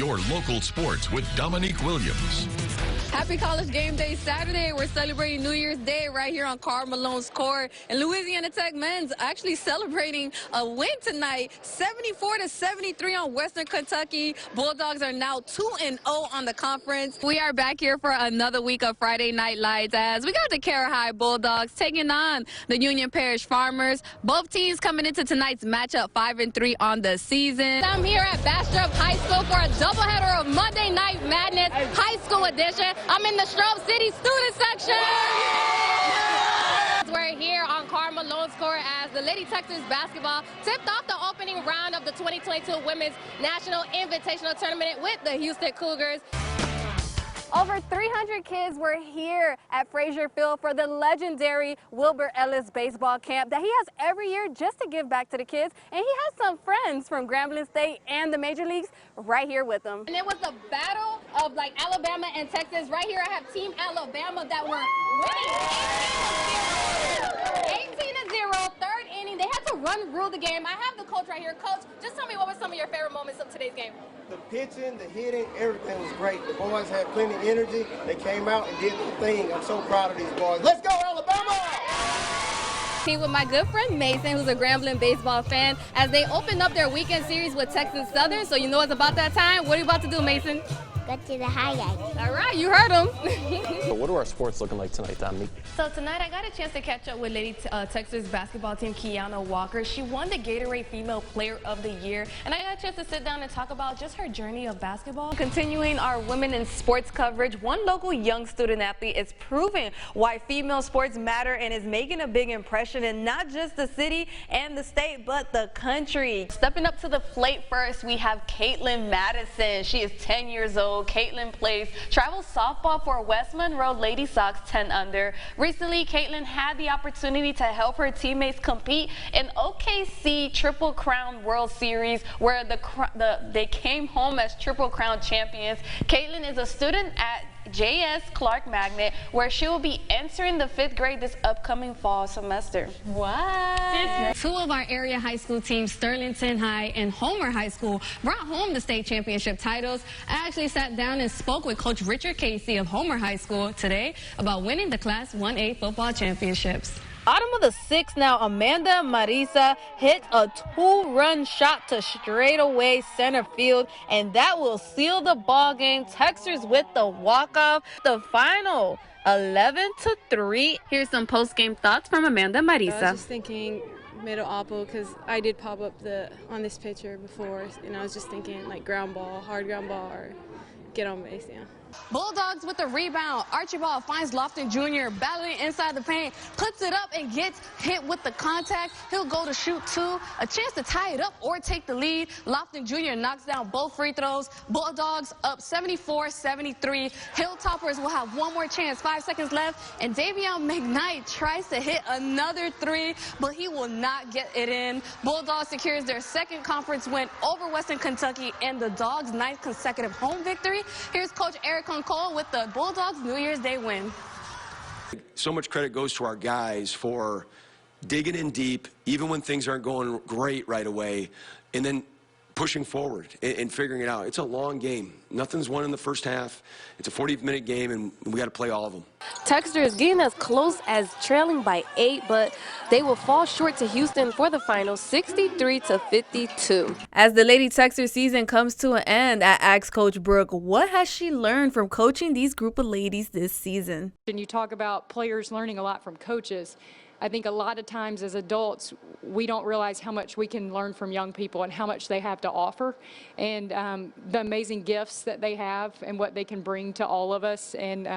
your local sports with Dominique Williams. Happy College Game Day Saturday. We're celebrating New Year's Day right here on Karl Malone's court. And Louisiana Tech men's actually celebrating a win tonight, 74-73 on Western Kentucky. Bulldogs are now 2-0 on the conference. We are back here for another week of Friday Night Lights as we got the Cara High Bulldogs taking on the Union Parish Farmers. Both teams coming into tonight's matchup 5-3 on the season. I'm here at Bastrop High School for a doubleheader of Monday Night Madness High School Edition. I'm in the Strobe City student section. We're here on Karl Malone's court as the Lady Texans basketball tipped off the opening round of the 2022 Women's National Invitational Tournament with the Houston Cougars. Over 300 kids were here at Frazier Field for the legendary Wilbur Ellis baseball camp that he has every year just to give back to the kids. And he has some friends from Grambling State and the major leagues right here with him. And it was a battle of like Alabama and Texas. Right here I have Team Alabama that were winning 18-0, third inning. They had to rule the game. I have the coach right here. Coach, just tell me what were some of your favorite moments of today's game? The pitching, the hitting, everything was great. The boys had plenty of energy. They came out and did the thing. I'm so proud of these boys. Let's go, Alabama! Team with my good friend Mason, who's a Grambling baseball fan, as they open up their weekend series with Texas Southern. So you know it's about that time. What are you about to do, Mason? Go to the highlights. All right, you heard him. So what are our sports looking like tonight, Dominique? So tonight I got a chance to catch up with Lady Texas basketball team Kiana Walker. She won the Gatorade Female Player of the Year, and I got a chance to sit down and talk about just her journey of basketball. Continuing our women in sports coverage, one local young student athlete is proving why female sports matter and is making a big impression in not just the city and the state, but the country. Stepping up to the plate first, we have Caitlin Madison. She is 10 years old. Caitlin plays travel softball for West Monroe Lady Sox 10 under. Recently, Caitlin had the opportunity to help her teammates compete in OKC Triple Crown World Series, where they came home as Triple Crown champions. Caitlin is a student at J.S. Clark Magnet, where she will be entering the 5th grade this upcoming fall semester. What? Two of our area high school teams, Sterlington High and Homer High School, brought home the state championship titles. I actually sat down and spoke with Coach Richard Casey of Homer High School today about winning the Class 1A football championships. Bottom of the 6th now, Amanda Marisa hit a 2-run shot to straightaway center field, and that will seal the ball game. Texans with the walk-off. The final 11-3. Here's some post-game thoughts from Amanda Marisa. I was just thinking middle oppo because I did pop up on this pitcher before, and I was just thinking like ground ball, hard ground ball, or get on base, yeah. Bulldogs with the rebound. Archibald finds Lofton Jr. battling inside the paint, puts it up and gets hit with the contact. He'll go to shoot 2. A chance to tie it up or take the lead. Lofton Jr. knocks down both free throws. Bulldogs up 74-73. Hilltoppers will have one more chance. 5 seconds left. And Davion McKnight tries to hit another 3, but he will not get it in. Bulldogs secures their 2nd conference win over Western Kentucky and the Dogs' 9th consecutive home victory. Here's Coach Eric Cole with the Bulldogs New Year's Day win. So much credit goes to our guys for digging in deep, even when things aren't going great right away, and then pushing forward and figuring it out. It's a long game. Nothing's won in the first half. It's a 40-minute game, and we got to play all of them. Texter is getting as close as trailing by 8, but they will fall short to Houston for the final 63-52. As the Lady Texter season comes to an end, I asked Coach Brooke, what has she learned from coaching these group of ladies this season? And you talk about players learning a lot from coaches. I think a lot of times as adults, we don't realize how much we can learn from young people and how much they have to offer, and the amazing gifts that they have and what they can bring to all of us. And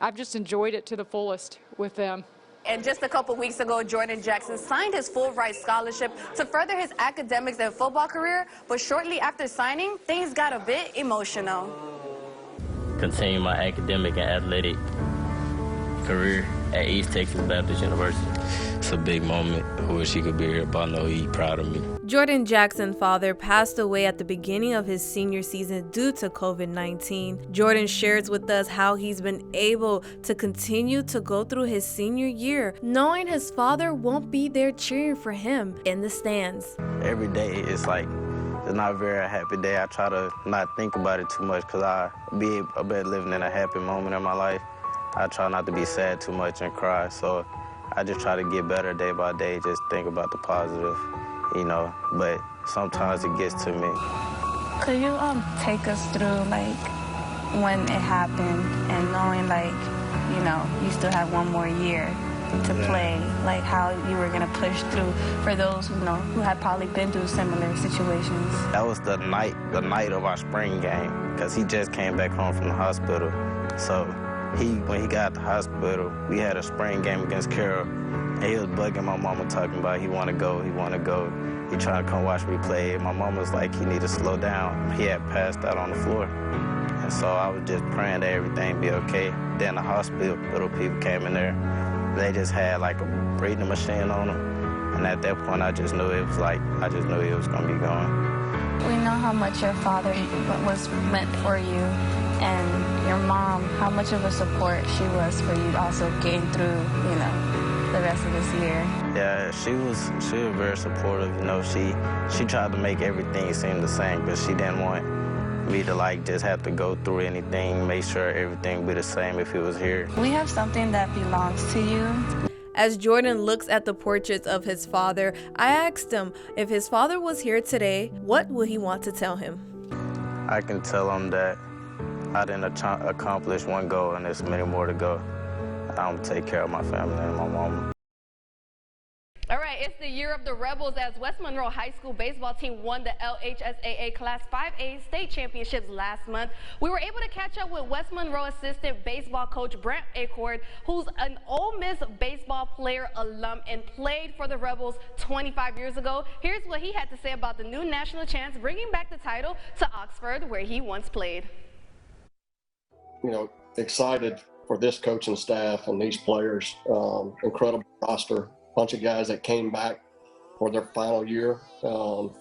I've just enjoyed it to the fullest with them. And just a couple weeks ago, Jordan Jackson signed his full-ride scholarship to further his academics and football career, but shortly after signing, things got a bit emotional. Continue my academic and athletic career at East Texas Baptist University. It's a big moment. I wish he could be here, but I know he's proud of me. Jordan Jackson's father passed away at the beginning of his senior season due to COVID-19. Jordan shares with us how he's been able to continue to go through his senior year, knowing his father won't be there cheering for him in the stands. Every day it's like it's not a very happy day. I try to not think about it too much because I've been living in a happy moment in my life. I try not to be sad too much and cry, so I just try to get better day by day, just think about the positive, you know, but sometimes it gets to me. Could you take us through, like, when it happened and knowing, like, you know, you still have one more year to play, like how you were gonna push through for those who know who had probably been through similar situations? That was the night of our spring game, because he just came back home from the hospital. So when he got to the hospital, we had a spring game against Carroll, and he was bugging my mama talking about he wanna go. He trying to come watch me play. My mama was like, he need to slow down. He had passed out on the floor. And so I was just praying that everything be okay. Then the hospital people came in there. They just had like a breathing machine on him. And at that point, I just knew he was gonna be gone. We know how much your father was meant for you, and your mom, how much of a support she was for you also getting through, you know, the rest of this year. Yeah, she was very supportive. You know, she tried to make everything seem the same, but she didn't want me to like just have to go through anything, make sure everything be the same if he was here. We have something that belongs to you. As Jordan looks at the portraits of his father, I asked him if his father was here today, what would he want to tell him? I can tell him that I didn't accomplish one goal and there's many more to go. I'm gonna take care of my family and my mama. All right, it's the year of the Rebels as West Monroe High School baseball team won the LHSAA Class 5A state championships last month. We were able to catch up with West Monroe assistant baseball coach Brent Acord, who's an Ole Miss baseball player alum and played for the Rebels 25 years ago. Here's what he had to say about the new national champs bringing back the title to Oxford, where he once played. You know, excited for this coaching staff and these players. Incredible roster. Bunch of guys that came back for their final year, and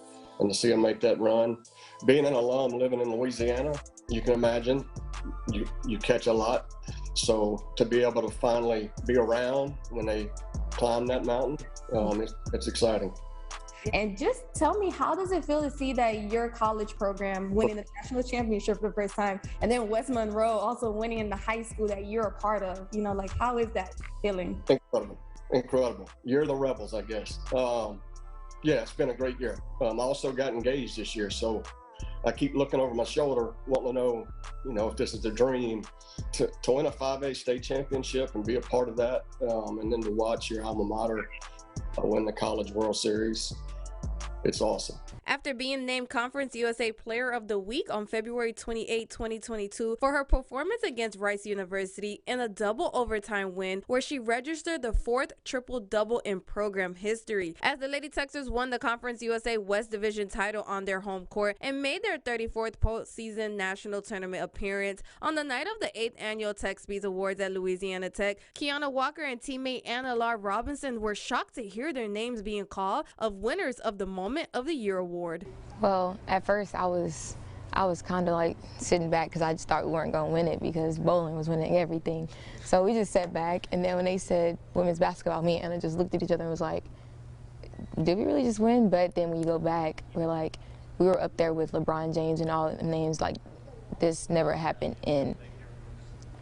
to see them make that run. Being an alum living in Louisiana, you can imagine you catch a lot. So to be able to finally be around when they climb that mountain, it's exciting. And just tell me, how does it feel to see that your college program winning the national championship for the first time, and then West Monroe also winning in the high school that you're a part of? You know, like, how is that feeling? Incredible. You're the Rebels, I guess. Yeah, it's been a great year. I also got engaged this year, so I keep looking over my shoulder, wanting to know, you know, if this is the dream to win a 5A state championship and be a part of that, and then to watch your alma mater win the College World Series. It's awesome. After being named Conference USA Player of the Week on February 28, 2022 for her performance against Rice University in a double overtime win where she registered the fourth triple-double in program history. As the Lady Texans won the Conference USA West Division title on their home court and made their 34th postseason national tournament appearance on the night of the 8th annual TechSpeeds Awards at Louisiana Tech, Kiana Walker and teammate Anna Lar Robinson were shocked to hear their names being called of winners of the Moment of the Year award. Well, at first I was kind of like sitting back because I just thought we weren't going to win it because bowling was winning everything. So we just sat back, and then when they said women's basketball, me and Anna just looked at each other and was like, did we really just win? But then when you go back, we're like, we were up there with LeBron James and all the names. Like, this never happened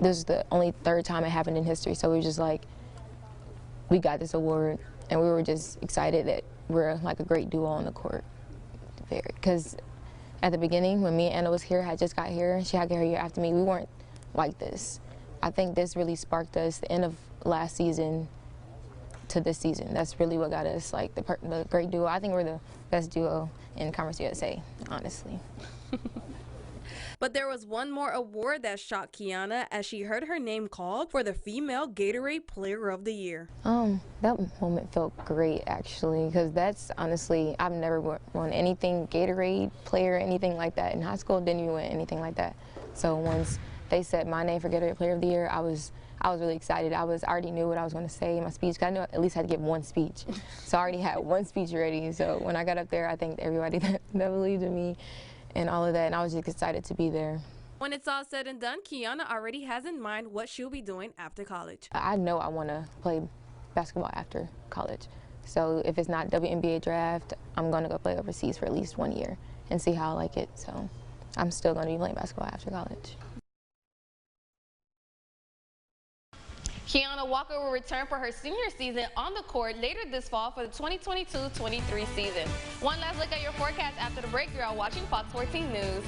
this is the only third time it happened in history. So we were just like, we got this award, and we were just excited that we're like a great duo on the court. Because at the beginning, when me and Anna was here, had just got here, she had got here a year after me, we weren't like this. I think this really sparked us, the end of last season to this season. That's really what got us like the great duo. I think we're the best duo in Conference USA, honestly. But there was one more award that shocked Kiana as she heard her name called for the Female Gatorade Player of the Year. That moment felt great, actually, because that's honestly, I've never won anything Gatorade Player, anything like that. In high school, didn't even win anything like that. So once they said my name for Gatorade Player of the Year, I was really excited. I already knew what I was going to say in my speech, because I knew I at least had to give one speech. So I already had one speech ready. So when I got up there, I thanked everybody that believed in me and all of that, and I was just excited to be there. When it's all said and done, Kiana already has in mind what she'll be doing after college. I know I want to play basketball after college. So if it's not WNBA draft, I'm going to go play overseas for at least 1 year and see how I like it. So I'm still going to be playing basketball after college. Kiana Walker will return for her senior season on the court later this fall for the 2022-23 season. One last look at your forecast after the break. You're all watching Fox 14 News.